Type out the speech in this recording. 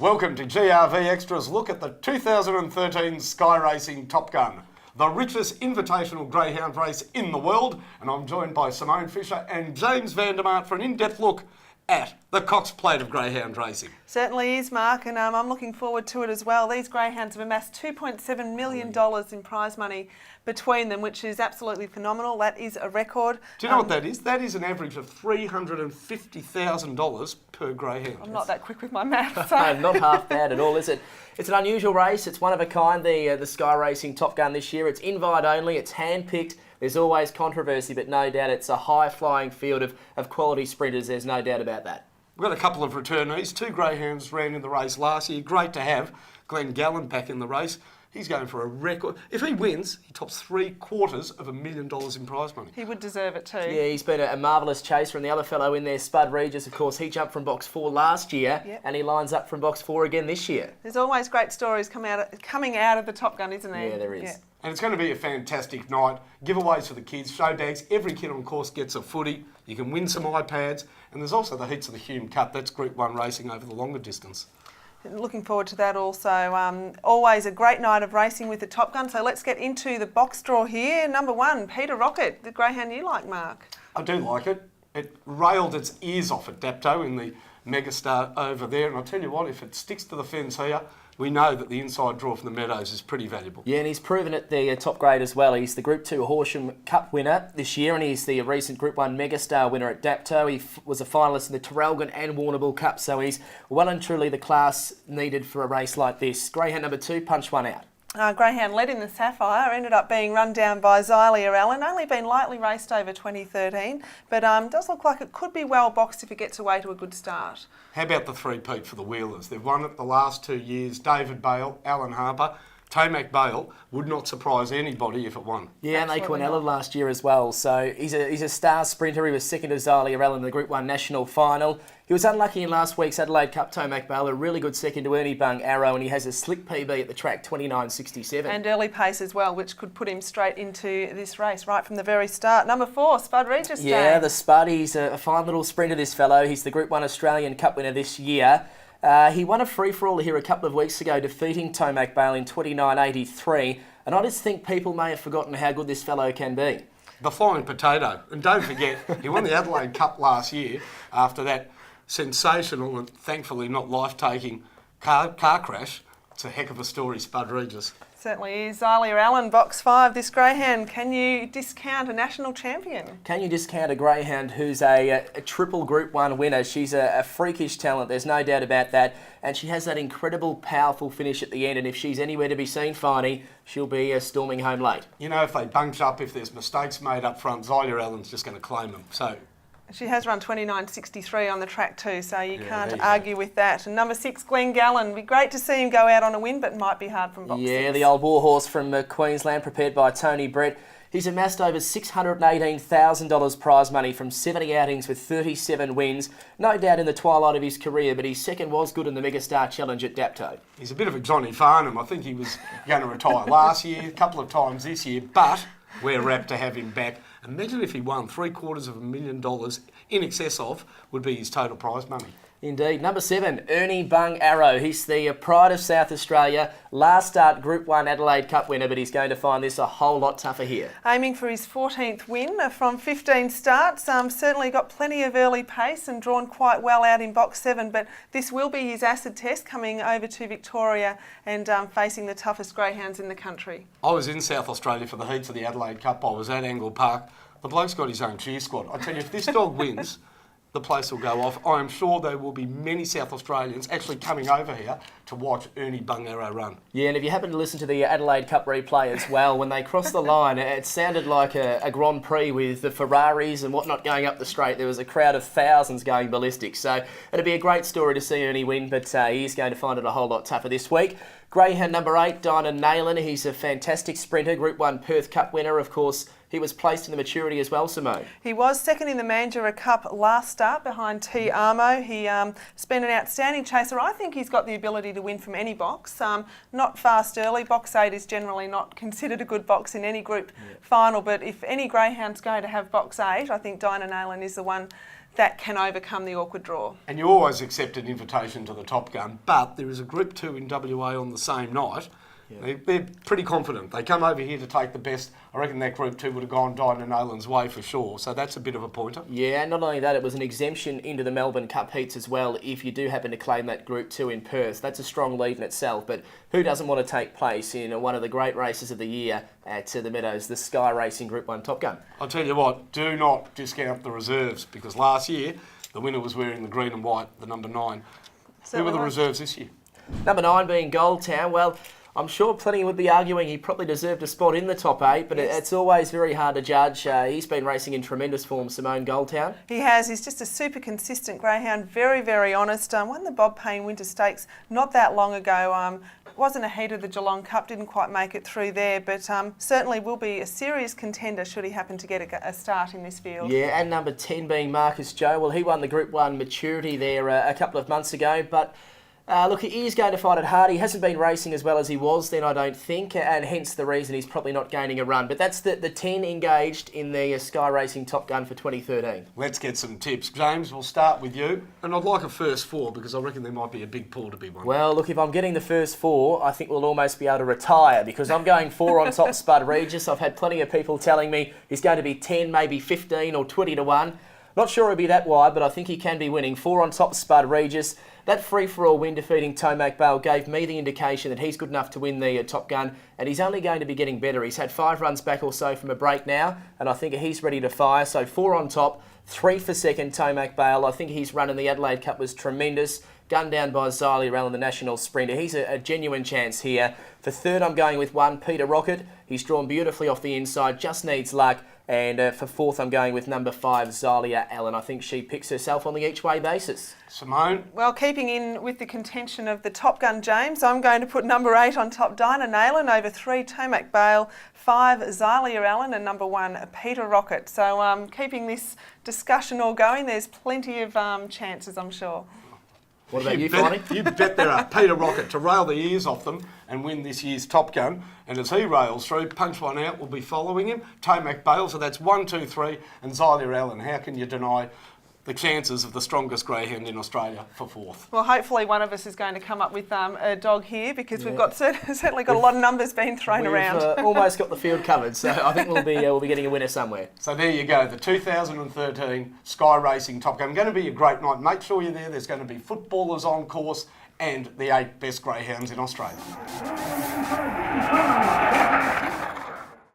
Welcome to GRVextra's look at the 2013 Sky Racing Topgun, the richest invitational greyhound race in the world, and I'm joined by Simone Fisher and James Vandermaat for an in-depth look at the Cox Plate of greyhound racing. Certainly is, Mark, and I'm looking forward to it as well. These greyhounds have amassed $2.7 million in prize money between them, which is absolutely phenomenal. That is a record. Do you know what that is? That is an average of $350,000 per greyhound. I'm not that quick with my maths. No, not half bad at all, is it? It's an unusual race. It's one of a kind, the Sky Racing Topgun this year. It's invite only. It's hand-picked. There's always controversy, but no doubt it's a high-flying field of quality sprinters. There's no doubt about that. We've got a couple of returnees. Two greyhounds ran in the race last year. Great to have Glenn Gallen back in the race. He's going for a record. If he wins, he tops $750,000 in prize money. He would deserve it too. Yeah, he's been a marvellous chaser, and the other fellow in there, Spud Regis, of course, he jumped from box 4 last year, and he lines up from box 4 again this year. There's always great stories coming out of the Topgun, isn't there? Yeah, there is. Yeah. And it's going to be a fantastic night. Giveaways for the kids, show bags. Every kid on course gets a footy. You can win some iPads. And there's also the heats of the Hume Cup. That's Group 1 racing over the longer distance. Looking forward to that also. Always a great night of racing with the Topgun. So let's get into the box draw here. Number 1, Peter Rocket, the greyhound you like, Mark. I do like it. It railed its ears off at Dapto in the Megastar over there. And I'll tell you what, if it sticks to the fence here, we know that the inside draw from the Meadows is pretty valuable. Yeah, and he's proven it the top grade as well. He's the Group 2 Horsham Cup winner this year, and he's the recent Group 1 Megastar winner at Dapto. He was a finalist in the Traralgon and Warrnambool Cup, so he's well and truly the class needed for a race like this. Greyhound number 2 punched one out. Greyhound led in the Sapphire, ended up being run down by Xylia Allen, only been lightly raced over 2013, but does look like it could be well boxed if it gets away to a good start. How about the three-peat for the Wheelers? They've won it the last 2 years. David Bale, Alan Harper, Tomac Bale would not surprise anybody if it won. Yeah, and they Cornella last year as well. So he's a star sprinter. He was second to Xylia Allen in the Group 1 National Final. He was unlucky in last week's Adelaide Cup. Tomac Bale, a really good second to Ernie Bung Arrow, and he has a slick PB at the track, 29.67. And early pace as well, which could put him straight into this race right from the very start. Number 4, Spud Regis. Yeah, the Spud. He's a fine little sprinter, this fellow. He's the Group 1 Australian Cup winner this year. He won a free-for-all here a couple of weeks ago, defeating Tomac Bale in 29.83. And I just think people may have forgotten how good this fellow can be. The flying potato. And don't forget, he won the Adelaide Cup last year after that sensational and thankfully not life-taking car crash. It's a heck of a story, Spud Regis. Certainly is. Xylia Allen, box 5, this greyhound. Can you discount a national champion? Can you discount a greyhound who's a triple Group 1 winner? She's a freakish talent, there's no doubt about that. And she has that incredible, powerful finish at the end. And if she's anywhere to be seen, Finey, she'll be storming home late. You know, if they bunch up, if there's mistakes made up front, Xylia Allen's just going to claim them. So she has run 29.63 on the track too, so you can't argue with that. And number 6, Glenn Gallen. It'd be great to see him go out on a win, but might be hard from box 6. The old warhorse from Queensland, prepared by Tony Brett. He's amassed over $618,000 prize money from 70 outings with 37 wins. No doubt in the twilight of his career, but his second was good in the Megastar Challenge at Dapto. He's a bit of a Johnny Farnham. I think he was going to retire last year, a couple of times this year, but we're rapt to have him back. Imagine if he won $750,000 in excess of would be his total prize money. Indeed. Number 7, Ernie Bung Arrow. He's the pride of South Australia. Last start Group 1 Adelaide Cup winner, but he's going to find this a whole lot tougher here. Aiming for his 14th win from 15 starts. Certainly got plenty of early pace and drawn quite well out in box 7, but this will be his acid test coming over to Victoria and facing the toughest greyhounds in the country. I was in South Australia for the heats of the Adelaide Cup. I was at Angle Park. The bloke's got his own cheer squad. I tell you, if this dog wins, the place will go off. I am sure there will be many South Australians actually coming over here to watch Ernie Bung Arrow run. Yeah, and if you happen to listen to the Adelaide Cup replay as well, when they crossed the line, it sounded like a Grand Prix with the Ferraris and whatnot going up the straight. There was a crowd of thousands going ballistic. So it'd be a great story to see Ernie win, but he's going to find it a whole lot tougher this week. Greyhound number 8, Dinah Nayland. He's a fantastic sprinter, Group 1 Perth Cup winner. Of course, he was placed in the maturity as well, Simone. He was second in the Mandurah Cup last start behind T. Armo. He's been an outstanding chaser. I think he's got the ability to win from any box. Not fast early. Box 8 is generally not considered a good box in any group final, but if any greyhound's going to have box 8, I think Dinah Nayland is the one that can overcome the awkward draw. And you always accept an invitation to the Topgun, but there is a Group 2 in WA on the same night. They're pretty confident. They come over here to take the best. I reckon that Group 2 would have gone Dinah Nayland's way for sure, so that's a bit of a pointer. Yeah, and not only that, it was an exemption into the Melbourne Cup heats as well if you do happen to claim that Group 2 in Perth. That's a strong lead in itself, but who doesn't want to take place in one of the great races of the year at the Meadows, the Sky Racing Group 1 Topgun? I'll tell you what, do not discount the reserves, because last year the winner was wearing the green and white, the number 9. Who were the reserves this year? Number 9 being Goldtown. Well, I'm sure plenty would be arguing he probably deserved a spot in the top 8, but it's always very hard to judge. He's been racing in tremendous form, Simone, Goldtown. He has. He's just a super consistent greyhound, very, very honest. Won the Bob Payne Winter Stakes not that long ago. Wasn't a heat of the Geelong Cup, didn't quite make it through there, but certainly will be a serious contender should he happen to get a start in this field. Yeah, and number 10 being Marcus Joe. Well, he won the Group 1 maturity there a couple of months ago, but look, he is going to find it hard. He hasn't been racing as well as he was then, I don't think, and hence the reason he's probably not gaining a run. But that's the 10 engaged in the Sky Racing Top Gun for 2013. Let's get some tips. James, we'll start with you. And I'd like a first 4 because I reckon there might be a big pool to be won. Well, look, if I'm getting the first 4, I think we'll almost be able to retire because I'm going 4 on top Spud Regis. I've had plenty of people telling me he's going to be 10, maybe 15 or 20 to 1. Not sure it'll be that wide, but I think he can be winning. 4 on top Spud Regis. That free-for-all win defeating Tomac Bale gave me the indication that he's good enough to win the Top Gun, and he's only going to be getting better. He's had 5 runs back or so from a break now, and I think he's ready to fire. So 4 on top, 3 for second, Tomac Bale. I think his run in the Adelaide Cup was tremendous. Gunned down by Xylee Rallen, the national sprinter. He's a genuine chance here. For third, I'm going with 1, Peter Rocket. He's drawn beautifully off the inside, just needs luck. And for fourth, I'm going with number 5, Xylee Allen. I think she picks herself on the each-way basis. Simone? Well, keeping in with the contention of the Top Gun, James, I'm going to put number 8 on top, Dinah Nayland, over 3, Tomac Bale, 5, Xylee Allen, and number 1, Peter Rocket. So keeping this discussion all going, there's plenty of chances, I'm sure. What about you, Finey? You bet there are. Peter Rocket to rail the ears off them and win this year's Top Gun. And as he rails through, Punch One Out will be following him. Tomac Bale, so that's 1, 2, 3, and Xylee Allen. How can you deny the chances of the strongest greyhound in Australia for fourth? Well, hopefully one of us is going to come up with a dog here because we've got certainly got a lot of numbers being thrown around. We've almost got the field covered, so I think we'll be getting a winner somewhere. So there you go, the 2013 Sky Racing Top Gun. Going to be a great night. Make sure you're there. There's going to be footballers on course and the 8 best greyhounds in Australia.